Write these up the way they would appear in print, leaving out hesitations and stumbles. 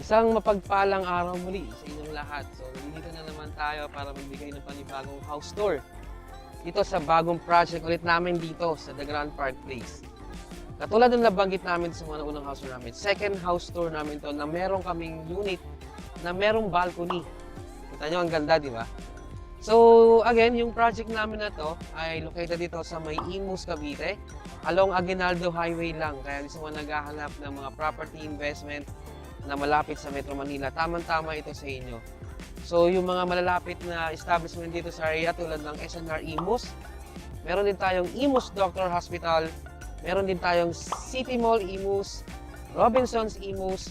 Isang mapagpalang araw muli sa inyong lahat. So, nandito na naman tayo para magbigay ng panibagong house tour. Dito sa bagong project ulit namin dito sa The Grand Park Place. Katulad ng nabanggit namin sa mga unang house tour namin, second house tour namin to na meron kaming unit na merong balcony. Kita nyo, ang ganda, di ba? So, again, yung project namin na to ay located dito sa may Imus, Cavite, along Aguinaldo Highway lang. Kaya sa mga naghahanap ng mga property investment na malapit sa Metro Manila, tamang-tama ito sa inyo. So, yung mga malalapit na establishment dito sa area tulad ng SNR Imus, meron din tayong Imus Doctor Hospital, meron din tayong City Mall Imus, Robinsons Imus,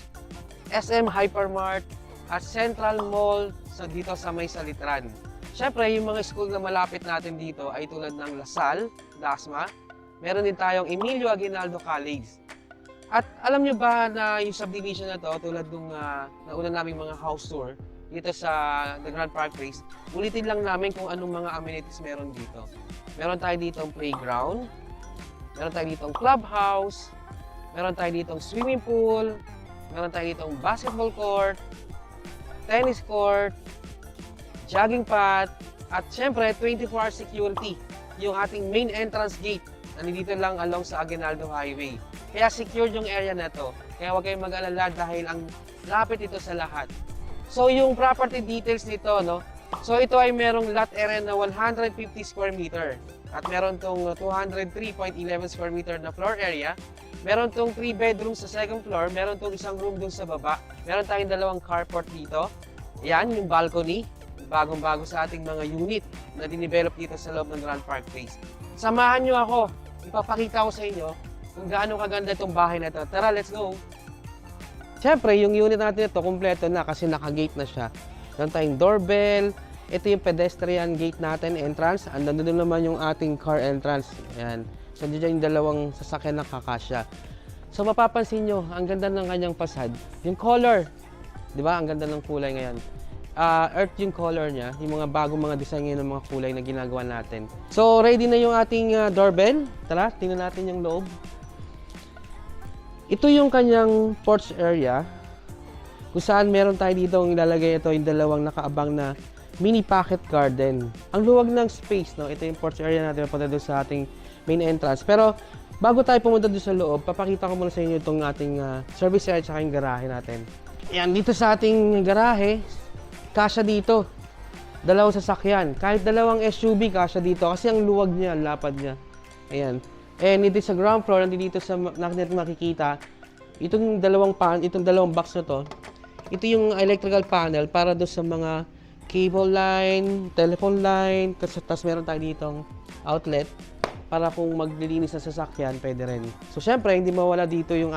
SM Hypermart, at Central Mall dito sa may Salitran. Siyempre, yung mga school na malapit natin dito ay tulad ng LaSalle, Dasma, meron din tayong Emilio Aguinaldo College. At alam nyo ba na yung subdivision na to, tulad nung nauna naming mga house tour dito sa The Grand Park Place, ulitin lang namin kung anong mga amenities meron dito. Meron tayo ditong playground, meron tayo ditong clubhouse, meron tayo ditong swimming pool, meron tayo ditong basketball court, tennis court, jogging path, at syempre 24-hour security, yung ating main entrance gate na nandito lang along sa Aguinaldo Highway. Kaya secured yung area na to. Kaya huwag kayong mag-alala dahil ang lapit ito sa lahat. So yung property details nito, no? So ito ay merong lot area na 150 square meter. At meron tong 203.11 square meter na floor area. Meron tong 3 bedrooms sa second floor. Meron tong isang room dun sa baba. Meron tayong dalawang carport dito. Yan, yung balcony. Bagong-bago sa ating mga unit na dinidevelop dito sa loob ng Grand Park Place. Samahan nyo ako. Ipapakita ko sa inyo kung gaano kaganda itong bahay na ito. Tara, let's go! Siyempre, yung unit natin ito, kompleto na kasi naka-gate na siya. Meron tayong doorbell. Ito yung pedestrian gate natin, entrance. Andun doon naman yung ating car entrance. Ayan. So, dyan yung dalawang sasakyan na kakasya. So, mapapansin nyo, ang ganda ng kanyang fasad. Yung color, di ba? Ang ganda ng kulay ngayon. Earth yung color niya, yung mga bagong mga design ng mga kulay na ginagawa natin. So, ready na yung ating doorbell. Tara, tingnan natin yung loob. Ito yung kanyang porch area, kung saan meron tayo dito ang ilalagay ito yung dalawang nakaabang na mini pocket garden. Ang luwag ng space, no? Ito yung porch area natin papunta doon sa ating main entrance. Pero, bago tayo pumunta doon sa loob, papakita ko muna sa inyo itong ating service area at yung garahe natin. Ayan, dito sa ating garahe, kasya dito. Dalawang sasakyan. Kahit dalawang SUV, kasya dito. Kasi ang luwag niya, ang lapad niya. Ayan. And dito sa ground floor, nandito sa natin makikita, itong dalawang box na to, ito yung electrical panel para doon sa mga cable line, telephone line, tapos meron tayo ditong outlet para kung maglilinis ng sasakyan, pwede rin. So, syempre, hindi mawala dito yung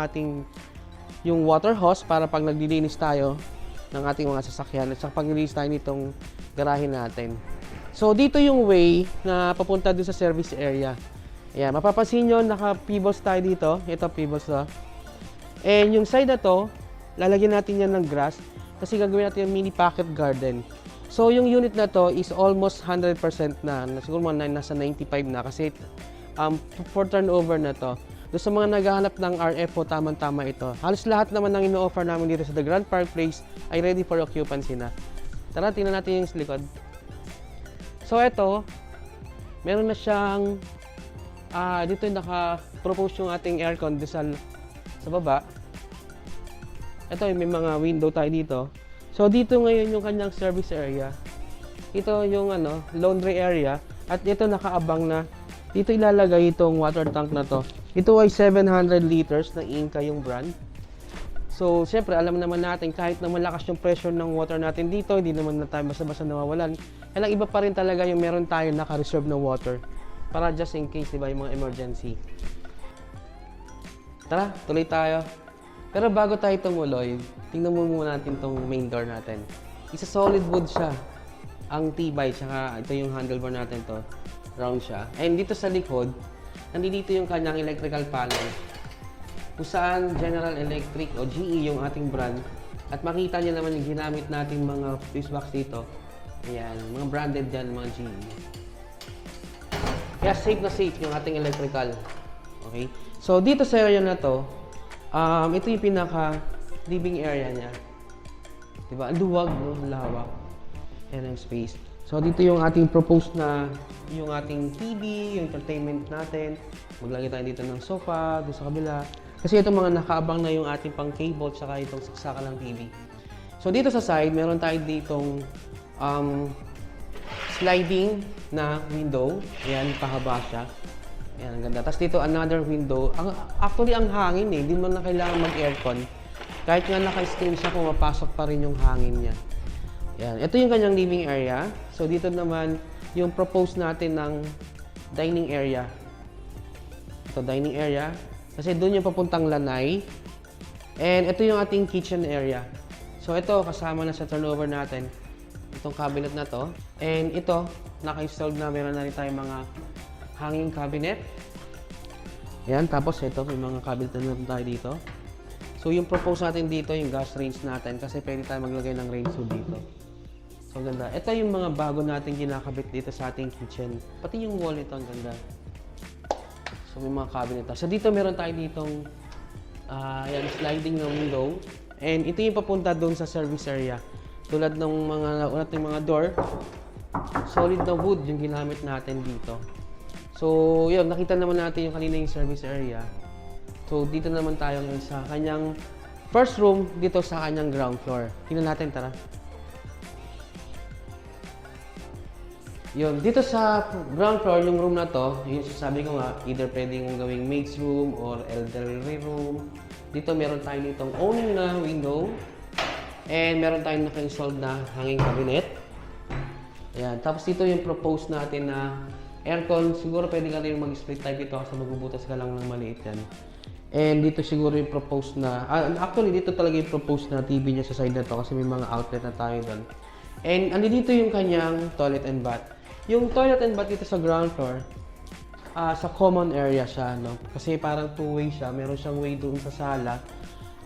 yung water hose para pag naglilinis tayo ng ating mga sasakyan at pag naglilinis tayo nitong garahe natin. So, dito yung way na papunta doon sa service area. Ayan, mapapansin nyo, naka-pivot tayo dito. Ito, pivot to. And yung side na to, lalagyan natin yan ng grass kasi gagawin natin yung mini pocket garden. So, yung unit na to is almost 100% na. Siguro mga nasa 95 na kasi for turnover na to. Doon sa mga naghahanap ng RFO, tamang-tama ito. Halos lahat naman ng ino-offer namin dito sa The Grand Park Place ay ready for occupancy na. Tara, tingnan natin yung likod. So, ito, meron na siyang dito yung naka-propose yung ating aircon sa baba. Ito yung may mga window tayo dito. So dito ngayon yung kanyang service area. Ito yung laundry area. At ito nakaabang na. Dito ilalagay itong water tank na to. Ito ay 700 liters na Inca yung brand. So siyempre alam naman natin kahit na malakas yung pressure ng water natin dito, hindi naman na tayo basta-basta nawawalan. Kaya lang iba pa rin talaga yung meron tayo naka-reserve na water. Para just in case, diba, yung mga emergency. Tara, tuloy tayo. Pero bago tayo tumuloy, tingnan mo muna natin tong main door natin. Isa solid wood siya. Ang tibay, tsaka ito yung handlebar natin to. Round siya. And dito sa likod, nandito yung kanyang electrical panel. Kung saan General Electric o GE yung ating brand. At makita niyo naman yung ginamit nating mga fuse box dito. Ayan, mga branded dyan, mga GE. Kaya safe na safe yung ating electrical. Okay? So, dito sa area na to, ito yung pinaka living area niya. Diba? Ang luwag, no? Ang lawak. Yan ang space. So, dito yung ating proposed na yung ating TV, yung entertainment natin. Maglagay tayo dito ng sofa, doon sa kabila. Kasi itong mga nakaabang na yung ating pang cable, tsaka itong saksakan ng TV. So, dito sa side, meron tayo ditong sliding na window. Ayan, pahaba siya. Ayan, ang ganda. Tapos dito, another window. Actually, ang hangin eh. Hindi mo na kailangan mag-aircon. Kahit nga naka-steam siya, pumapasok pa rin yung hangin niya. Ayan. Ito yung kanyang living area. So, dito naman, yung propose natin ng dining area. Ito, dining area. Kasi doon yung papuntang lanay. And ito yung ating kitchen area. So, ito, kasama na sa turnover natin. Itong cabinet na to. And ito, naka-install na. Meron na rin tayong mga hanging cabinet. Ayan. Tapos, ito, may mga cabinet na natin tayo dito. So, yung propose natin dito, yung gas range natin. Kasi pwede tayo maglagay ng range hood dito. So, ang ganda. Ito yung mga bago natin kinakabit dito sa ating kitchen. Pati yung wall nito, ang ganda. So, may mga cabinet. So, dito meron tayo ditong yan, sliding na window. And ito yung papunta doon sa service area. Tulad ng mga door, solid na wood yung ginamit natin dito. So, yun, nakita naman natin yung kanina yung service area. So, dito naman tayo ngayon sa kanyang first room dito sa kanyang ground floor. Tingnan natin, tara. Yun, dito sa ground floor, yung room na to, yung sabi ko nga, either pwedeng gawing maid's room or elderly room. Dito meron tayo nitong owning na window. And meron tayong naka-installed na hanging cabinet. Ayan, tapos dito yung propose natin na aircon. Siguro pwede ka rin mag-split type ito kasi magbubutas ka lang ng maliit yan. And dito siguro yung propose na, actually dito talaga yung propose na TV niya sa side na to kasi may mga outlet na tayo doon. And dito yung kanyang toilet and bath. Yung toilet and bath dito sa ground floor, sa common area siya, no? Kasi parang two-way siya. Meron siyang way doon sa sala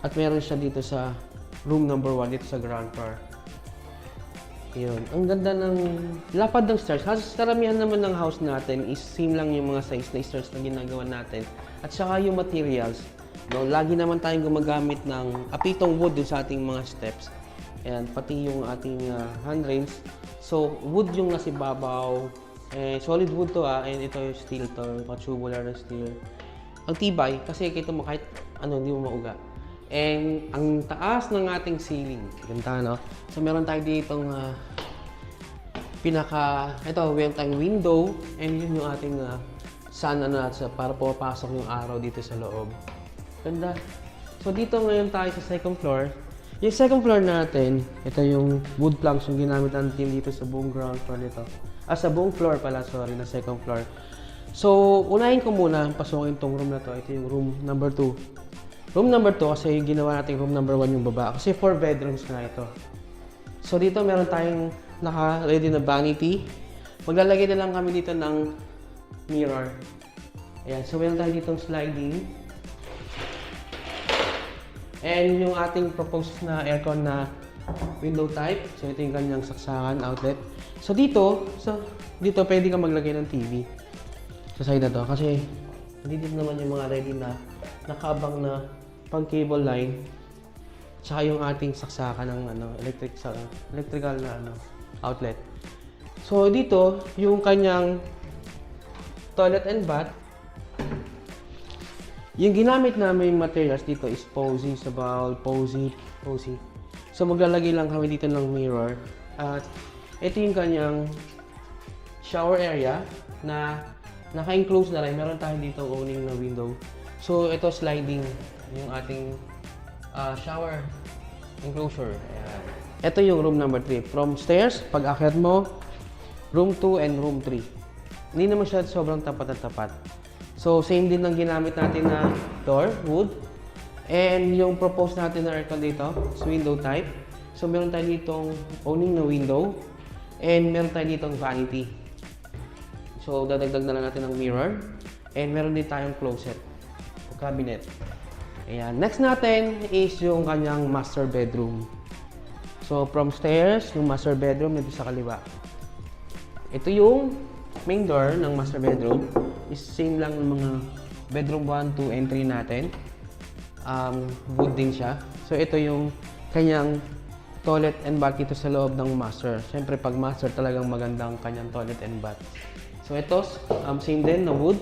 at meron siya dito sa room number 1 dito sa ground floor. Yun. Ang ganda ng lapad ng stairs. Karamihan naman ng house natin is same lang yung mga size na stairs na ginagawa natin. At saka yung materials. No, lagi naman tayong gumagamit ng apitong wood dun sa ating mga steps. Ayan, pati yung ating handrails. So, wood yung nasa babaw. Solid wood to and ito yung steel to, tubular na steel. Ang tibay, kasi ito mo kahit hindi mo mauga. And ang taas ng ating ceiling. Ganda, no? So, meron tayo ditong meron tayong window and yun yung ating sun para pumapasok yung araw dito sa loob. Ganda. So, dito ngayon tayo sa second floor. Yung second floor natin, ito yung wood planks yung ginamit natin dito sa buong ground floor nito. Sa buong floor pala, sorry, na second floor. So, unahin ko muna, pasukin tong room na to. Ito yung room number 2. Room number 2 kasi ginawa natin room number 1 yung baba. Kasi 4 bedrooms na ito. So, dito meron tayong naka-ready na vanity. Maglalagay na lang kami dito ng mirror. Ayan. So, meron tayo ditong sliding. And yung ating proposed na aircon na window type. So, ito yung kanyang saksakan, outlet. So, dito pwede ka maglagay ng TV. Sa side na to. Kasi, dito naman yung mga ready na nakaabang na pang cable line. Tsaka yung ating saksakan ng electrical na outlet. So, dito, yung kanyang toilet and bath. Yung ginamit namin materials dito is posy, sabal, posy. So, maglalagay lang kami dito ng mirror. At ito yung kanyang shower area na naka-enclose na rin. Meron tayo dito owning na window. So, ito sliding yung ating shower enclosure. Ayan. Ito yung room number 3. From stairs, pag akyat mo, room 2 and room 3. Hindi naman siya sobrang tapat na tapat. So, same din ang ginamit natin na door, wood. And yung proposed natin na aircon dito is window type. So, meron tayo ditong owning na window. And meron tayo ditong vanity. So, dadagdag na lang natin ng mirror. And meron din tayong closet, cabinet. Ayan. Next natin is yung kanyang master bedroom. So, from stairs, yung master bedroom dito sa kaliwa. Ito yung main door ng master bedroom. Is same lang ng mga bedroom 1, 2, and 3 natin. Wood din siya. So, ito yung kanyang toilet and bath dito sa loob ng master. Siyempre, pag master talagang magandang kanyang toilet and bath. So ito, same din na wood.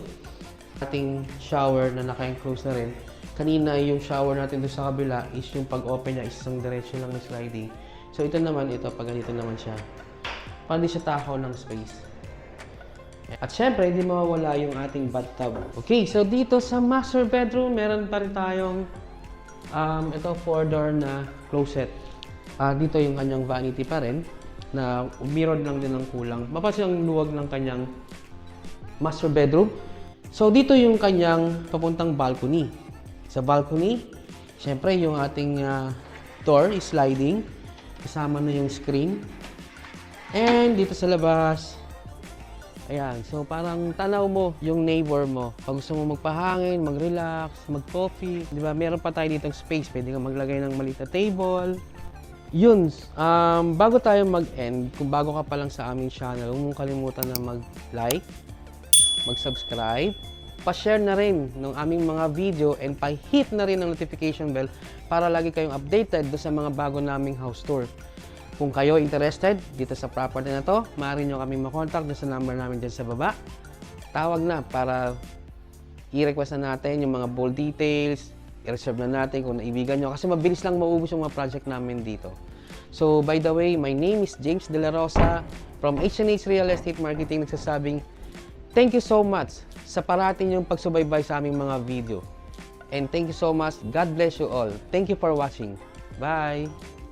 Ating shower na naka-enclose na rin. Kanina yung shower natin doon sa kabila is yung pag-open niya is isang diretso lang na sliding. So ito naman, pag ganito naman siya. Para di siya takaw ng space. At syempre, hindi mawawala yung ating bathtub. Okay, so dito sa master bedroom, meron pa rin tayong ito 4-door na closet. Dito yung kanyang vanity pa rin na mirrored lang din ng kulang. Mapapansin ang luwag ng kanyang master bedroom. So dito yung kanyang papuntang balcony. Sa balcony, syempre yung ating door is sliding. Kasama na yung screen. And dito sa labas, ayan, so parang tanaw mo yung neighbor mo. Pag gusto mo magpahangin, mag-relax, mag-coffee, di ba? Meron pa tayo ditong space. Pwede kang maglagay ng maliit na table. Yun, bago tayo mag-end, kung bago ka pa lang sa aming channel, huwag mong kalimutan na mag-like, mag-subscribe, pa-share na rin ng aming mga video, and pa-hit na rin ng notification bell para lagi kayong updated do sa mga bago naming house tour. Kung kayo interested dito sa property na to, maaari nyo kami makontak sa number namin dyan sa baba. Tawag na para i-request na natin yung mga bold details, i-reserve na natin kung naibigan nyo. Kasi mabilis lang maubos yung mga project namin dito. So, by the way, my name is James De La Rosa from H&H Real Estate Marketing, nagsasabing thank you so much sa parating yung pagsubaybay sa aming mga video. And thank you so much. God bless you all. Thank you for watching. Bye!